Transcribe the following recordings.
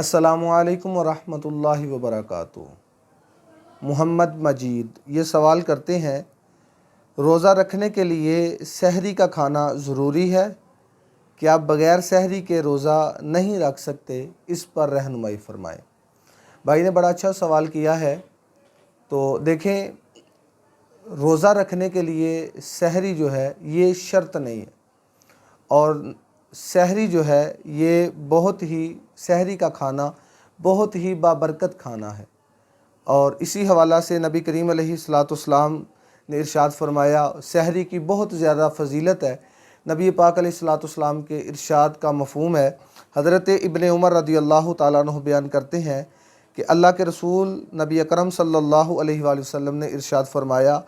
السلام علیکم ورحمۃ اللہ وبرکاتہ۔ محمد مجید یہ سوال کرتے ہیں، روزہ رکھنے کے لیے سحری کا کھانا ضروری ہے؟ کیا آپ بغیر سحری کے روزہ نہیں رکھ سکتے؟ اس پر رہنمائی فرمائیں۔ بھائی نے بڑا اچھا سوال کیا ہے۔ تو دیکھیں، روزہ رکھنے کے لیے سحری جو ہے یہ شرط نہیں ہے، اور سحری جو ہے یہ سحری کا کھانا بہت ہی بابرکت کھانا ہے، اور اسی حوالہ سے نبی کریم علیہ السلام نے ارشاد فرمایا، سحری کی بہت زیادہ فضیلت ہے۔ نبی پاک علیہ السلام کے ارشاد کا مفہوم ہے، حضرت ابن عمر رضی اللہ تعالیٰ عنہ بیان کرتے ہیں کہ اللہ کے رسول نبی اکرم صلی اللہ علیہ وآلہ وسلم نے ارشاد فرمایا،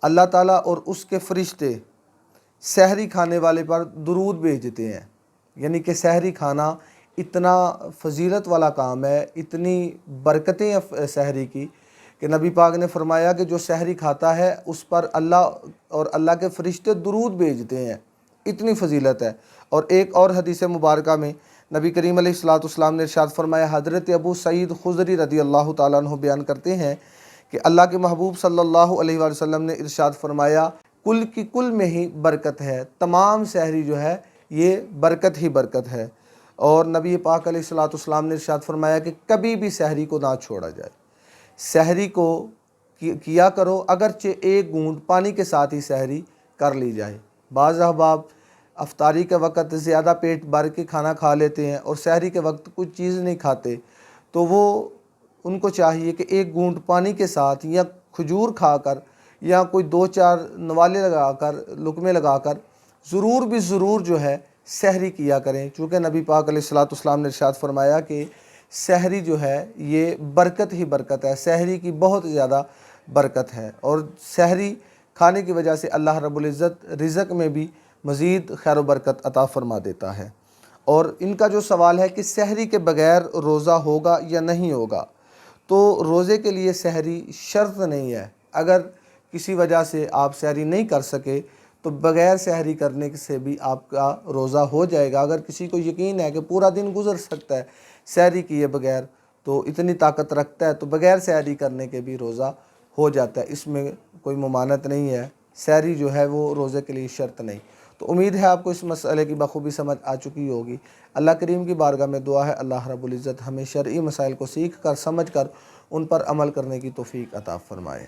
اللہ تعالیٰ اور اس کے فرشتے سحری کھانے والے پر درود بھیجتے ہیں۔ یعنی کہ سحری کھانا اتنا فضیلت والا کام ہے، اتنی برکتیں ہیں سحری کی، کہ نبی پاک نے فرمایا کہ جو سحری کھاتا ہے اس پر اللہ اور اللہ کے فرشتے درود بھیجتے ہیں، اتنی فضیلت ہے۔ اور ایک اور حدیث مبارکہ میں نبی کریم علیہ السلام نے ارشاد فرمایا، حضرت ابو سعید خدری رضی اللہ تعالیٰ عنہ بیان کرتے ہیں کہ اللہ کے محبوب صلی اللہ علیہ وآلہ وسلم نے ارشاد فرمایا، کل کی کل میں ہی برکت ہے، تمام سحری جو ہے یہ برکت ہی برکت ہے۔ اور نبی پاک علیہ السلام نے ارشاد فرمایا کہ کبھی بھی سحری کو نہ چھوڑا جائے، سحری کو کیا کرو، اگرچہ ایک گھونٹ پانی کے ساتھ ہی سحری کر لی جائے۔ بعض احباب افطاری کے وقت زیادہ پیٹ بھر کے کھانا کھا لیتے ہیں اور سحری کے وقت کچھ چیز نہیں کھاتے، تو ان کو چاہیے کہ ایک گھونٹ پانی کے ساتھ یا کھجور کھا کر یا کوئی 2-4 نوالے لگا کر، لقمے لگا کر ضرور جو ہے سحری کیا کریں، چونکہ نبی پاک علیہ السلام نے ارشاد فرمایا کہ سحری جو ہے یہ برکت ہی برکت ہے، سحری کی بہت زیادہ برکت ہے، اور سحری کھانے کی وجہ سے اللہ رب العزت رزق میں بھی مزید خیر و برکت عطا فرما دیتا ہے۔ اور ان کا جو سوال ہے کہ سحری کے بغیر روزہ ہوگا یا نہیں ہوگا، تو روزے کے لیے سحری شرط نہیں ہے۔ اگر کسی وجہ سے آپ سحری نہیں کر سکے تو بغیر سحری کرنے سے بھی آپ کا روزہ ہو جائے گا۔ اگر کسی کو یقین ہے کہ پورا دن گزر سکتا ہے سحری کیے بغیر، تو اتنی طاقت رکھتا ہے، تو بغیر سحری کرنے کے بھی روزہ ہو جاتا ہے، اس میں کوئی ممانعت نہیں ہے۔ سحری جو ہے وہ روزے کے لیے شرط نہیں۔ تو امید ہے آپ کو اس مسئلے کی بخوبی سمجھ آ چکی ہوگی۔ اللہ کریم کی بارگاہ میں دعا ہے، اللہ رب العزت ہمیں شرعی مسائل کو سیکھ کر، سمجھ کر ان پر عمل کرنے کی توفیق عطا فرمائے۔